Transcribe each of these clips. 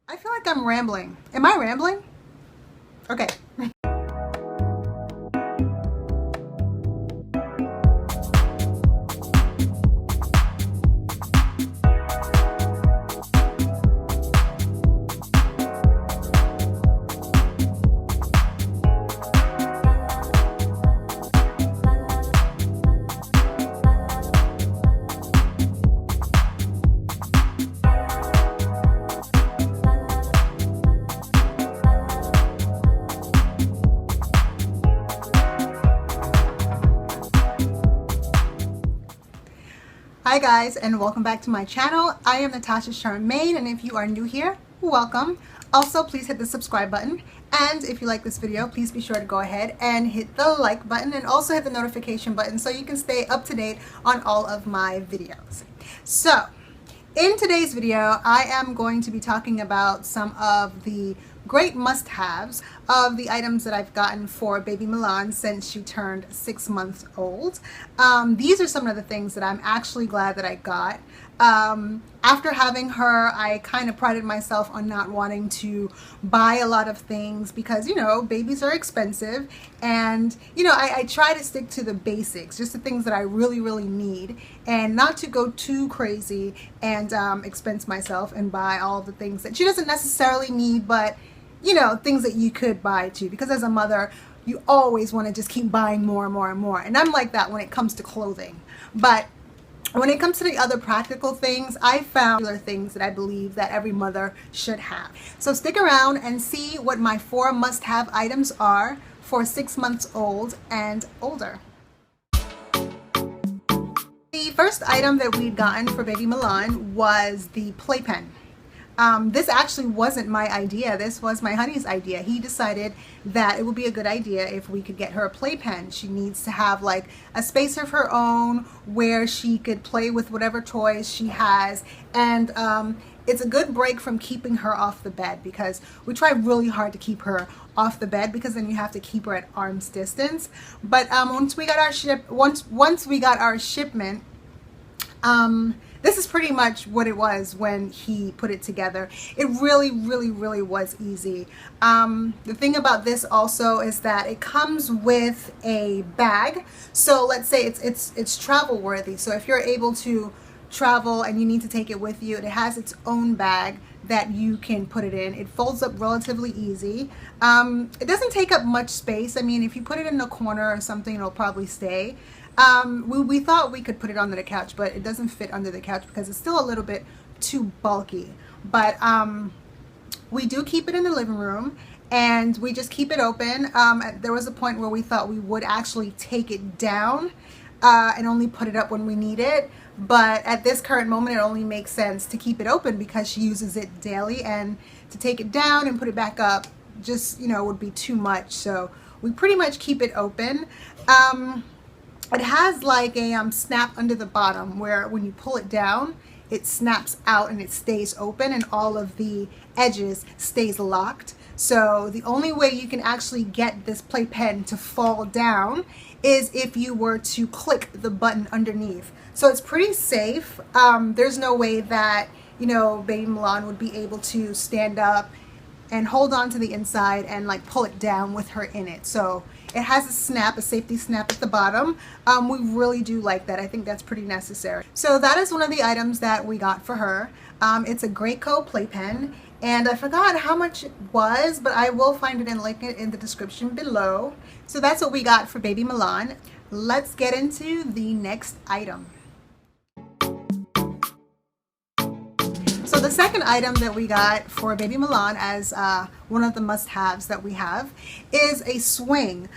I feel like I'm rambling. Am I rambling? Okay. Hi guys, and welcome back to my channel. I am Natasha Charmaine, and if you are new here, welcome. Also, please hit the subscribe button, and if you like this video, please be sure to go ahead and hit the like button and also hit the notification button so you can stay up to date on all of my videos. So in today's video, I am going to be talking about some of the great must-haves of the items that I've gotten for baby Milan since she turned 6 months old. These are some of the things that I'm actually glad that I got. After having her, I kind of prided myself on not wanting to buy a lot of things because, you know, babies are expensive, and, you know, I try to stick to the basics, just the things that I really need, and not to go too crazy and expense myself and buy all the things that she doesn't necessarily need, but, you know, things that you could buy too, because as a mother, you always want to just keep buying more and more and more. And I'm like that when it comes to clothing. But when it comes to the other practical things, I found other things that I believe that every mother should have. So stick around and see what my 4 must-have items are for 6 months old and older. The first item that we'd gotten for baby Milan was the playpen. This actually wasn't my idea. This was my honey's idea. He decided that it would be a good idea if we could get her a playpen. She needs to have like a space of her own where she could play with whatever toys she has, and it's a good break from keeping her off the bed, because we try really hard to keep her off the bed because then you have to keep her at arm's distance. But once we got our shipment, this is pretty much what it was when he put it together. It really was easy. The thing about this also is that it comes with a bag. So let's say it's travel worthy. So if you're able to travel and you need to take it with you, it has its own bag that you can put it in. It folds up relatively easy. It doesn't take up much space. I mean, if you put it in the corner or something, it'll probably stay. We thought we could put it under the couch, but it doesn't fit under the couch because it's still a little bit too bulky. But we do keep it in the living room, and we just keep it open. There was a point where we thought we would actually take it down and only put it up when we need it. But at this current moment, it only makes sense to keep it open because she uses it daily, and to take it down and put it back up just, you know, would be too much. So we pretty much keep it open. It has like a snap under the bottom where when you pull it down, it snaps out and it stays open, and all of the edges stays locked. So the only way you can actually get this playpen to fall down is if you were to click the button underneath. So it's pretty safe. There's no way that, you know, baby Milan would be able to stand up and hold on to the inside and like pull it down with her in it. So it has a snap, a safety snap at the bottom. We really do like that. I think that's pretty necessary. So that is one of the items that we got for her. It's a Graco playpen, and I forgot how much it was, but I will find it and link it in the description below. So that's what we got for baby Milan. Let's get into the next item. So the second item that we got for baby Milan as one of the must-haves that we have is a swing.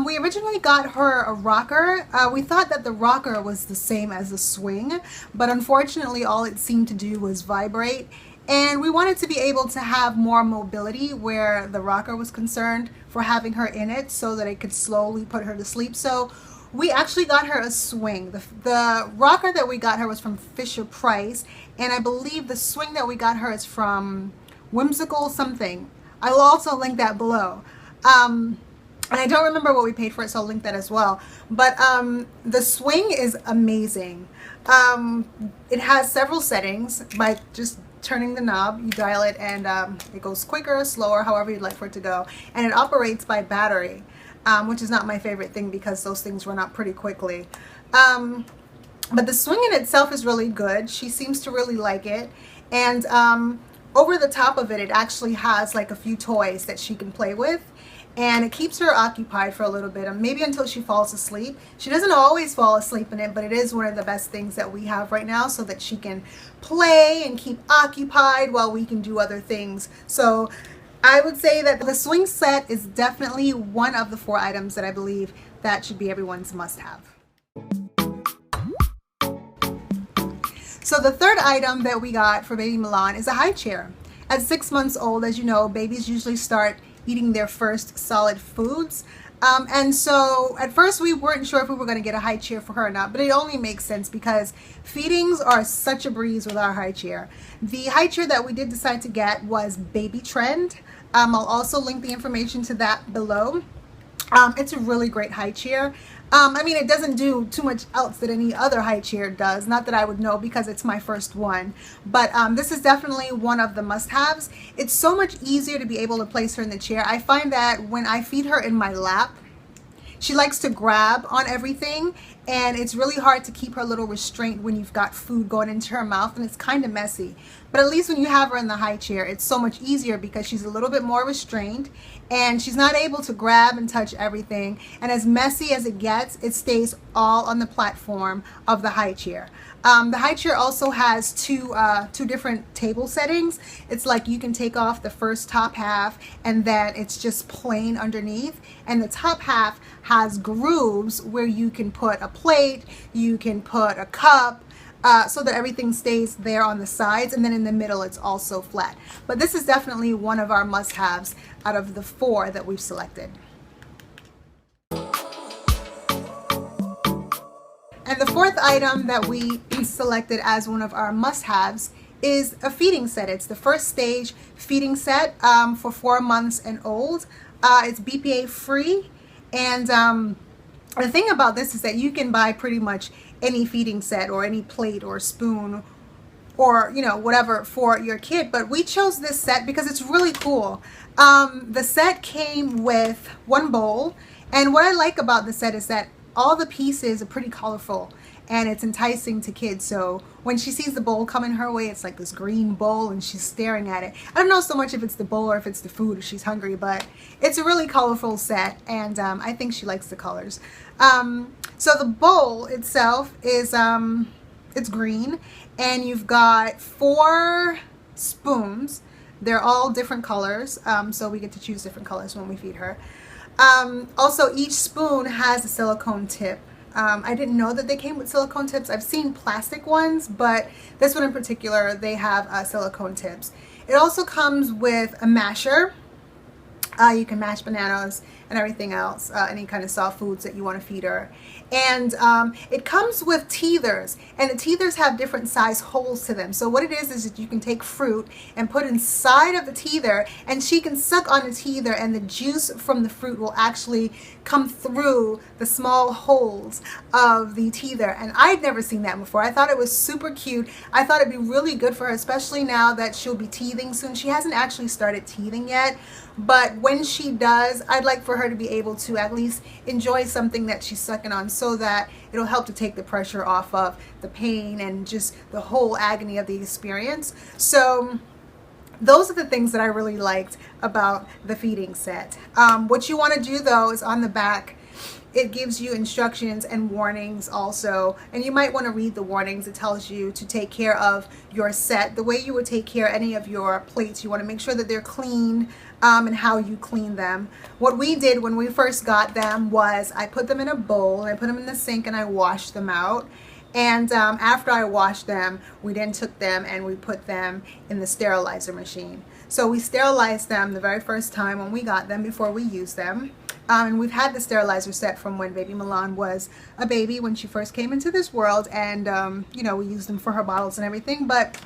We originally got her a rocker. We thought that the rocker was the same as the swing, but unfortunately all it seemed to do was vibrate. And we wanted to be able to have more mobility where the rocker was concerned for having her in it, so that it could slowly put her to sleep. So we actually got her a swing. The rocker that we got her was from Fisher-Price, and I believe the swing that we got her is from Whimsical something. I will also link that below. And I don't remember what we paid for it, so I'll link that as well. But the swing is amazing. It has several settings by just turning the knob. You dial it and it goes quicker, slower, however you'd like for it to go. And it operates by battery, which is not my favorite thing because those things run out pretty quickly. But the swing in itself is really good. She seems to really like it. And over the top of it, it actually has like a few toys that she can play with. And it keeps her occupied for a little bit, maybe until she falls asleep. She doesn't always fall asleep in it, but it is one of the best things that we have right now so that she can play and keep occupied while we can do other things. So I would say that the swing set is definitely one of the 4 items that I believe that should be everyone's must-have. So the third item that we got for Baby Milan is a high chair. At 6 months old, as you know, babies usually start eating their first solid foods. And so at first we weren't sure if we were going to get a high chair for her or not, but it only makes sense because feedings are such a breeze with our high chair. The high chair that we did decide to get was Baby Trend. I'll also link the information to that below. It's a really great high chair. I mean, it doesn't do too much else that any other high chair does. Not that I would know because it's my first one. But this is definitely one of the must-haves. It's so much easier to be able to place her in the chair. I find that when I feed her in my lap, she likes to grab on everything, and it's really hard to keep her little restraint when you've got food going into her mouth, and it's kind of messy. But at least when you have her in the high chair, it's so much easier because she's a little bit more restrained and she's not able to grab and touch everything. And as messy as it gets, it stays all on the platform of the high chair. The high chair also has two different table settings. It's like you can take off the first top half and then it's just plain underneath. And the top half has grooves where you can put a plate, you can put a cup, so that everything stays there on the sides, and then in the middle it's also flat. But this is definitely one of our must-haves out of the 4 that we've selected. And the 4th item that we selected as one of our must-haves is a feeding set. It's the first stage feeding set for 4 months and old. It's BPA free, and the thing about this is that you can buy pretty much any feeding set or any plate or spoon or, you know, whatever for your kid. But we chose this set because it's really cool. The set came with 1 bowl, and what I like about the set is that all the pieces are pretty colorful and it's enticing to kids. So when she sees the bowl coming her way, it's like this green bowl and she's staring at it. I don't know so much if it's the bowl or if it's the food or she's hungry, but it's a really colorful set, and I think she likes the colors. So the bowl itself is it's green, and you've got 4 spoons. They're all different colors, so we get to choose different colors when we feed her. Also, each spoon has a silicone tip. I didn't know that they came with silicone tips. I've seen plastic ones, but this one in particular, they have silicone tips. It also comes with a masher. You can mash bananas and everything else, any kind of soft foods that you want to feed her. And it comes with teethers, and the teethers have different size holes to them. So what it is that you can take fruit and put inside of the teether, and she can suck on the teether, and the juice from the fruit will actually come through the small holes of the teether. And I'd never seen that before. I thought it was super cute. I thought it'd be really good for her, especially now that she'll be teething soon. She hasn't actually started teething yet, but when she does, I'd like for her to be able to at least enjoy something that she's sucking on, so that it'll help to take the pressure off of the pain and just the whole agony of the experience. So those are the things that I really liked about the feeding set. What you want to do though is on the back, it gives you instructions and warnings also, and you might want to read the warnings. It tells you to take care of your set the way you would take care of any of your plates. You want to make sure that they're clean, and how you clean them. What we did when we first got them was I put them in a bowl, and I put them in the sink, and I washed them out. And after I washed them, we then took them and we put them in the sterilizer machine. So we sterilized them the very first time when we got them before we used them. And we've had the sterilizer set from when Baby Milan was a baby, when she first came into this world, and you know, we used them for her bottles and everything. But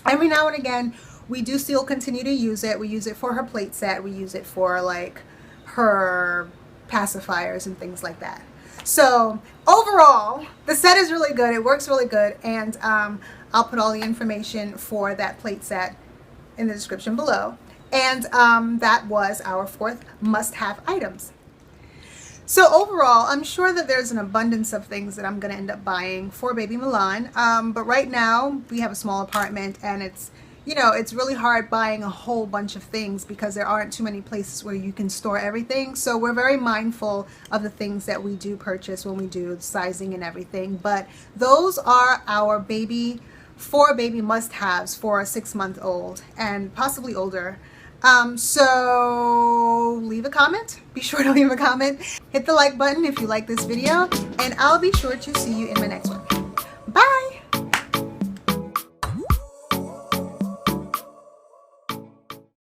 every now and again, we do still continue to use it. We use it for her plate set. We use it for like her pacifiers and things like that. So overall, the set is really good. It works really good, and I'll put all the information for that plate set in the description below. And that was our 4th must-have items. So overall, I'm sure that there's an abundance of things that I'm going to end up buying for Baby Milan. But right now, we have a small apartment, and it's, you know, it's really hard buying a whole bunch of things because there aren't too many places where you can store everything. So we're very mindful of the things that we do purchase when we do sizing and everything. But those are our 4 baby must-haves for a 6-month-old and possibly older. So leave a comment. Be sure to leave a comment. Hit the like button if you like this video, and I'll be sure to see you in my next one. Bye!